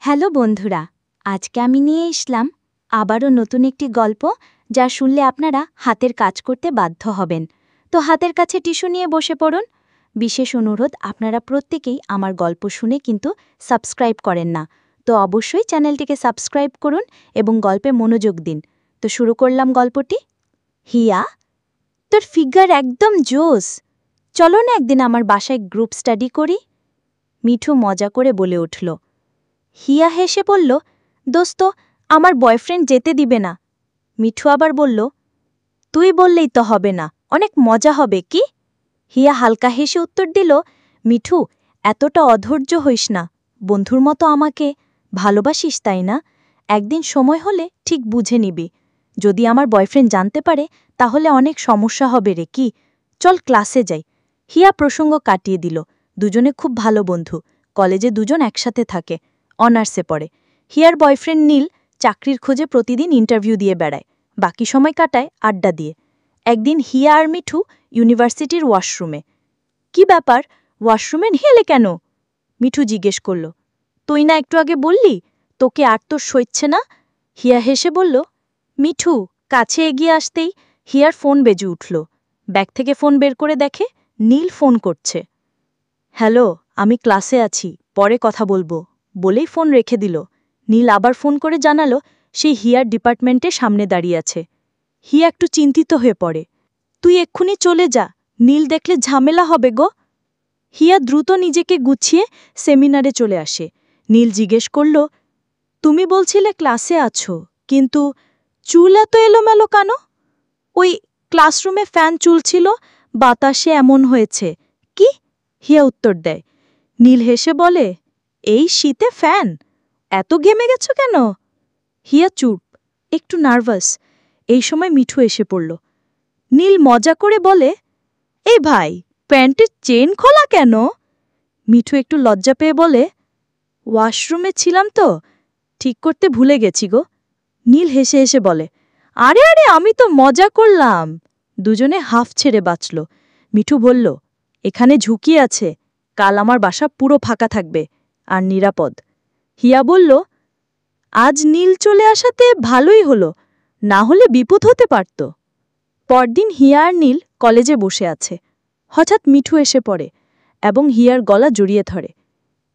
Hello বন্ধুরা, আজকে আমি নিয়ে এসলাম আবারও নতুন একটি গল্প, যা শুনলে আপনারা হাতের কাজ করতে বাধ্য হবেন। তো হাতের কাছে টিস্যু নিয়ে বসে পড়ুন। বিশেষ অনুরোধ, আপনারা প্রত্যেকেই আমার গল্প শুনে কিন্তু সাবস্ক্রাইব করেন না, তো অবশ্যই চ্যানেলটিকে সাবস্ক্রাইব করুন এবং গল্পে মনোযোগ দিন। তো শুরু করলাম গল্পটি। হিয়া, তোর ফিগার একদম জোস। চলো না একদিন আমার বাসায় গ্রুপ স্টাডি করি। মিঠু মজা করে বলে উঠল। হিয়া হেসে বলল, দোস্ত, আমার বয়ফ্রেন্ড যেতে দিবে না। মিঠু আবার বলল, তুই বললেই তো হবে না, অনেক মজা হবে কি? হিয়া হালকা হেসে উত্তর দিল, মিঠু, এতটা অধৈর্য হইস না। বন্ধুর মতো আমাকে ভালোবাসিস, তাই না? একদিন সময় হলে ঠিক বুঝে নিবি। যদি আমার বয়ফ্রেন্ড জানতে পারে তাহলে অনেক সমস্যা হবে রে। কি, চল ক্লাসে যাই। হিয়া প্রসঙ্গ কাটিয়ে দিল। দুজনে খুব ভালো বন্ধু, কলেজে দুজন একসাথে থাকে, অনার্সে পড়ে। হিয়ার বয়ফ্রেন্ড নীল চাকরির খোঁজে প্রতিদিন ইন্টারভিউ দিয়ে বেড়ায়, বাকি সময় কাটায় আড্ডা দিয়ে। একদিন হিয়া আর মিঠু ইউনিভার্সিটির ওয়াশরুমে। কি ব্যাপার, ওয়াশরুমে নিয়ে কেন? মিঠু জিজ্ঞেস করল। তুই না একটু আগে বললি তোকে আর তোর সইচ্ছে না? হিয়া হেসে বলল। মিঠু কাছে এগিয়ে আসতেই হিয়ার ফোন বেজে উঠল। ব্যাগ থেকে ফোন বের করে দেখে নীল ফোন করছে। হ্যালো, আমি ক্লাসে আছি, পরে কথা বলবো বলেই ফোন রেখে দিল। নীল আবার ফোন করে জানালো সে হিয়ার ডিপার্টমেন্টের সামনে দাঁড়িয়ে আছে। হিয়া একটু চিন্তিত হয়ে পড়ে। তুই এক্ষুনি চলে যা, নীল দেখলে ঝামেলা হবে গো। হিয়া দ্রুত নিজেকে গুছিয়ে সেমিনারে চলে আসে। নীল জিজ্ঞেস করল, তুমি বলছিলে ক্লাসে আছো, কিন্তু চুল এত এলোমেলো কেন? ওই ক্লাসরুমে ফ্যান চুলছিল, বাতাসে এমন হয়েছে। কি? হিয়া উত্তর দেয়। নীল হেসে বলে, এই শীতে ফ্যান? এত ঘেমে গেছো কেন? হিয়া চুপ, একটু নার্ভাস। এই সময় মিঠু এসে পড়ল। নীল মজা করে বলে, এই ভাই, প্যান্টের চেন খোলা কেন? মিঠু একটু লজ্জা পেয়ে বলে, ওয়াশরুমে ছিলাম তো, ঠিক করতে ভুলে গেছি গো। নীল হেসে হেসে বলে, আরে আরে, আমি তো মজা করলাম। দুজনে হাফ ছেড়ে বাঁচল। মিঠু বলল, এখানে ঝুঁকি আছে, কাল আমার বাসা পুরো ফাঁকা থাকবে আর নিরাপদ। হিয়া বলল, আজ নীল চলে আসাতে ভালোই হলো, না হলে বিপদ হতে পারত। পরদিন হিয়া আর নীল কলেজে বসে আছে। হঠাৎ মিঠু এসে পড়ে এবং হিয়ার গলা জড়িয়ে ধরে।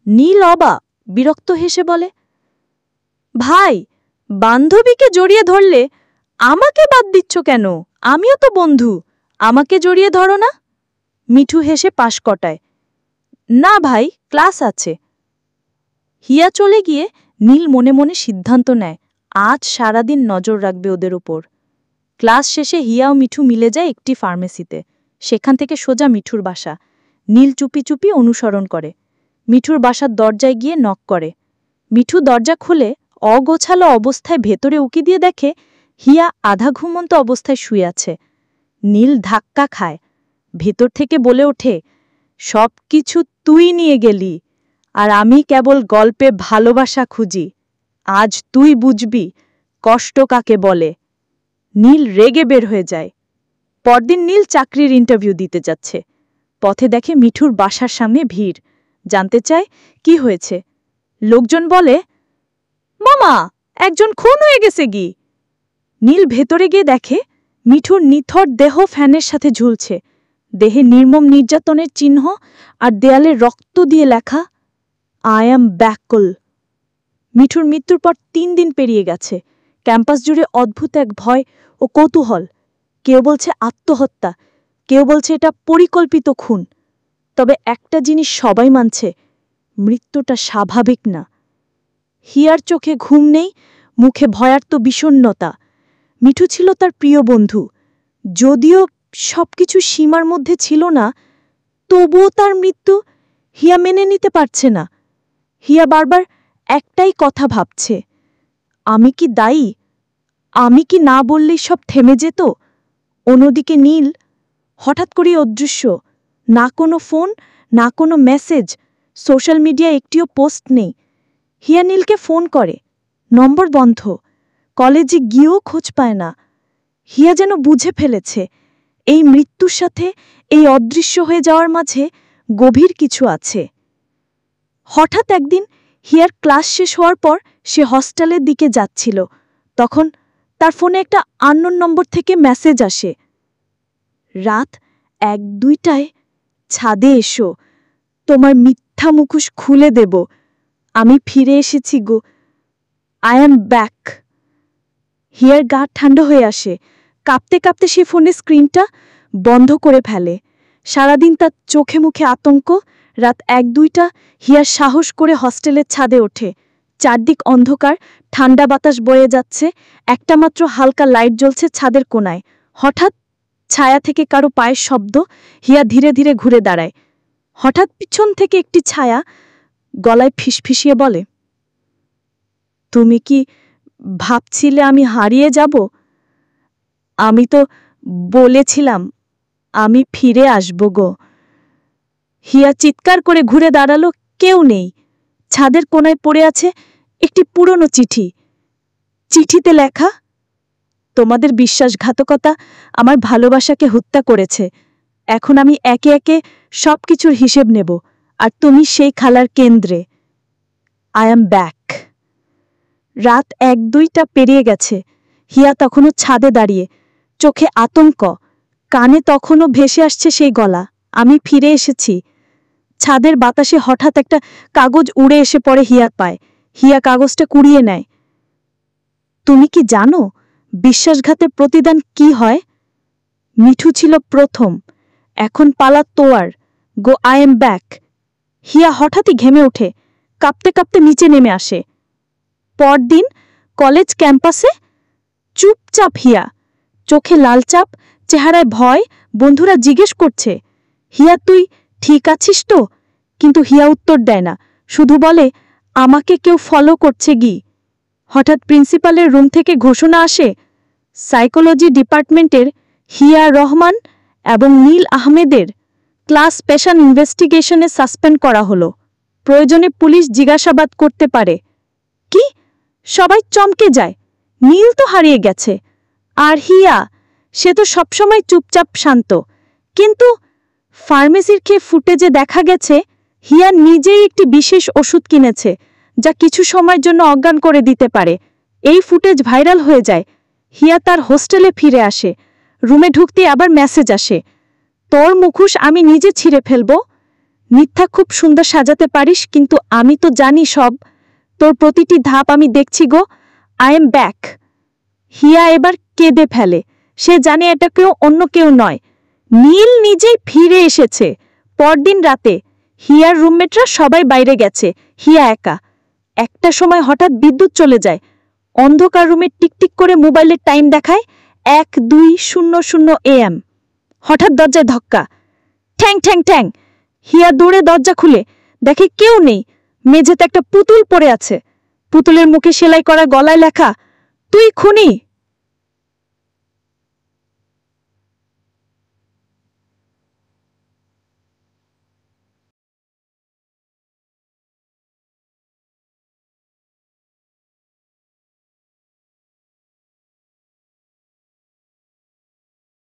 নীল অবাক, বিরক্ত হেসে বলে, ভাই, বান্ধবীকে জড়িয়ে ধরলে আমাকে বাদ দিচ্ছ কেন? আমিও তো বন্ধু, আমাকে জড়িয়ে ধরো না। মিঠু হেসে পাশ কটায়, না ভাই, ক্লাস আছে। হিয়া চলে গিয়ে নীল মনে মনে সিদ্ধান্ত নেয় আজ সারাদিন নজর রাখবে ওদের ওপর। ক্লাস শেষে হিয়া ও মিঠু মিলে যায় একটি ফার্মেসিতে। সেখান থেকে সোজা মিঠুর বাসা। নীল চুপি চুপি অনুসরণ করে। মিঠুর বাসার দরজায় গিয়ে নক করে। মিঠু দরজা খুলে অগোছালো অবস্থায় ভেতরে উকি দিয়ে দেখে হিয়া আধা ঘুমন্ত অবস্থায় শুয়ে আছে। নীল ধাক্কা খায়, ভেতর থেকে বলে ওঠে, সব কিছু তুই নিয়ে গেলি, আর আমি কেবল গল্পে ভালোবাসা খুঁজি। আজ তুই বুঝবি কষ্ট কাকে বলে। নীল রেগে বের হয়ে যায়। পরদিন নীল চাকরির ইন্টারভিউ দিতে যাচ্ছে। পথে দেখে মিঠুর বাসার সামনে ভিড়। জানতে চায় কি হয়েছে। লোকজন বলে, মামা, একজন খুন হয়ে গেছে গি। নীল ভেতরে গিয়ে দেখে মিঠুর নিথর দেহ ফ্যানের সাথে ঝুলছে। দেহে নির্মম নির্যাতনের চিহ্ন, আর দেয়ালে রক্ত দিয়ে লেখা, আই অ্যাম ব্যাকল। মিঠুর মৃত্যুর পর 3 দিন পেরিয়ে গেছে। ক্যাম্পাস জুড়ে অদ্ভুত এক ভয় ও কৌতূহল। কেউ বলছে আত্মহত্যা, কেউ বলছে এটা পরিকল্পিত খুন। তবে একটা জিনিস সবাই মানছে, মৃত্যুটা স্বাভাবিক না। হিয়ার চোখে ঘুম নেই, মুখে ভয়ার্ত বিষণ্ণতা। মিঠু ছিল তার প্রিয় বন্ধু। যদিও সবকিছু সীমার মধ্যে ছিল না, তবুও তার মৃত্যু হিয়া মেনে নিতে পারছে না। হিয়া বারবার একটাই কথা ভাবছে, আমি কি দায়ী? আমি কি না বললেই সব থেমে যেত? অন্যদিকে নীল হঠাৎ করে অদৃশ্য। না কোনো ফোন, না কোনো মেসেজ, সোশ্যাল মিডিয়ায় একটিও পোস্ট নেই। হিয়া নীলকে ফোন করে, নম্বর বন্ধ। কলেজে গিয়েও খোঁজ পায় না। হিয়া যেন বুঝে ফেলেছে এই মৃত্যুর সাথে এই অদৃশ্য হয়ে যাওয়ার মাঝে গভীর কিছু আছে। হঠাৎ একদিন হিয়ার ক্লাস শেষ হওয়ার পর সে হস্টেলের দিকে যাচ্ছিল। তখন তার ফোনে একটা আননোন নম্বর থেকে মেসেজ আসে। রাত 1-2টায় ছাদে এসো, তোমার মিথ্যা মুখোশ খুলে দেব। আমি ফিরে এসেছি গো, আই অ্যাম ব্যাক। হিয়ার গা ঠান্ডা হয়ে আসে। কাঁপতে কাঁপতে সে ফোনের স্ক্রিনটা বন্ধ করে ফেলে। সারাদিন তার চোখে মুখে আতঙ্ক। রাত 1-2টা হিয়ার সাহস করে হস্টেলের ছাদে ওঠে। চারদিক অন্ধকার, ঠান্ডা বাতাস বয়ে যাচ্ছে, একটা মাত্র হালকা লাইট জ্বলছে ছাদের কোণায়। হঠাৎ ছায়া থেকে কারো পায়ের শব্দ। হিয়া ধীরে ধীরে ঘুরে দাঁড়ায়। হঠাৎ পিছন থেকে একটি ছায়া গলায় ফিসফিসিয়ে বলে, তুমি কি ভাবছিলে আমি হারিয়ে যাব? আমি তো বলেছিলাম আমি ফিরে আসব গো। হিয়া চিৎকার করে ঘুরে দাঁড়ালো। কেউ নেই। ছাদের কোণায় পড়ে আছে একটি পুরনো চিঠি। চিঠিতে লেখা, তোমাদের বিশ্বাসঘাতকতা আমার ভালোবাসাকে হত্যা করেছে। এখন আমি একে একে সব কিছুর হিসেব নেব, আর তুমি সেই খালার কেন্দ্রে। I am back. রাত 1-2টা পেরিয়ে গেছে। হিয়া তখনও ছাদে দাঁড়িয়ে, চোখে আতঙ্ক, কানে তখনও ভেসে আসছে সেই গলা, আমি ফিরে এসেছি। ছাদের বাতাসে হঠাৎ একটা কাগজ উড়ে এসে পড়ে হিয়ার পায়ে। হিয়া কাগজটা কুড়িয়ে নেয়। তুমি কি জানো বিশ্বাসঘাতের প্রতিদান কি হয়? মিঠু ছিল প্রথম, এখন পালা তোয়ার। গো, আই এম ব্যাক। হিয়া হঠাৎই ঘেমে ওঠে, কাঁপতে কাঁপতে নিচে নেমে আসে। পরদিন কলেজ ক্যাম্পাসে চুপচাপ হিয়া, চোখে লালচাপ, চেহারায় ভয়। বন্ধুরা জিজ্ঞেস করছে, হিয়া তুই ঠিক আছিস তো? কিন্তু হিয়া উত্তর দেয় না, শুধু বলে, আমাকে কেউ ফলো করছে গি। হঠাৎ প্রিন্সিপালের রুম থেকে ঘোষণা আসে, সাইকোলজি ডিপার্টমেন্টের হিয়া রহমান এবং নীল আহমেদের ক্লাস স্পেশাল ইনভেস্টিগেশনে সাসপেন্ড করা হলো। প্রয়োজনে পুলিশ জিজ্ঞাসাবাদ করতে পারে। কি? সবাই চমকে যায়। নীল তো হারিয়ে গেছে, আর হিয়া, সে তো সবসময় চুপচাপ শান্ত। কিন্তু ফার্মেসির খেয়ে ফুটেজে দেখা গেছে হিয়া নিজেই একটি বিশেষ ওষুধ কিনেছে, যা কিছু সময়ের জন্য অজ্ঞান করে দিতে পারে। এই ফুটেজ ভাইরাল হয়ে যায়। হিয়া তার হোস্টেলে ফিরে আসে। রুমে ঢুকতে আবার মেসেজ আসে, তোর মুখোশ আমি নিজে ছিঁড়ে ফেলব। মিথ্যা খুব সুন্দর সাজাতে পারিস, কিন্তু আমি তো জানি সব। তোর প্রতিটি ধাপ আমি দেখছি গো, আই এম ব্যাক। হিয়া এবার কেঁদে ফেলে। সে জানে এটা কেউ অন্য কেউ নয়, নীল নিজেই ফিরে এসেছে। পরদিন রাতে হিয়ার রুমমেটরা সবাই বাইরে গেছে, হিয়া একা। একটা সময় হঠাৎ বিদ্যুৎ চলে যায়। অন্ধকার রুমে টিকটিক করে মোবাইলের টাইম দেখায় 12:00 AM। হঠাৎ দরজায় ধক্কা, ঠ্যাং ঠ্যাং ঠ্যাং। হিয়া দৌড়ে দরজা খুলে দেখে কেউ নেই। মেঝেতে একটা পুতুল পড়ে আছে। পুতুলের মুখে সেলাই করা, গলায় লেখা, তুই খুনি।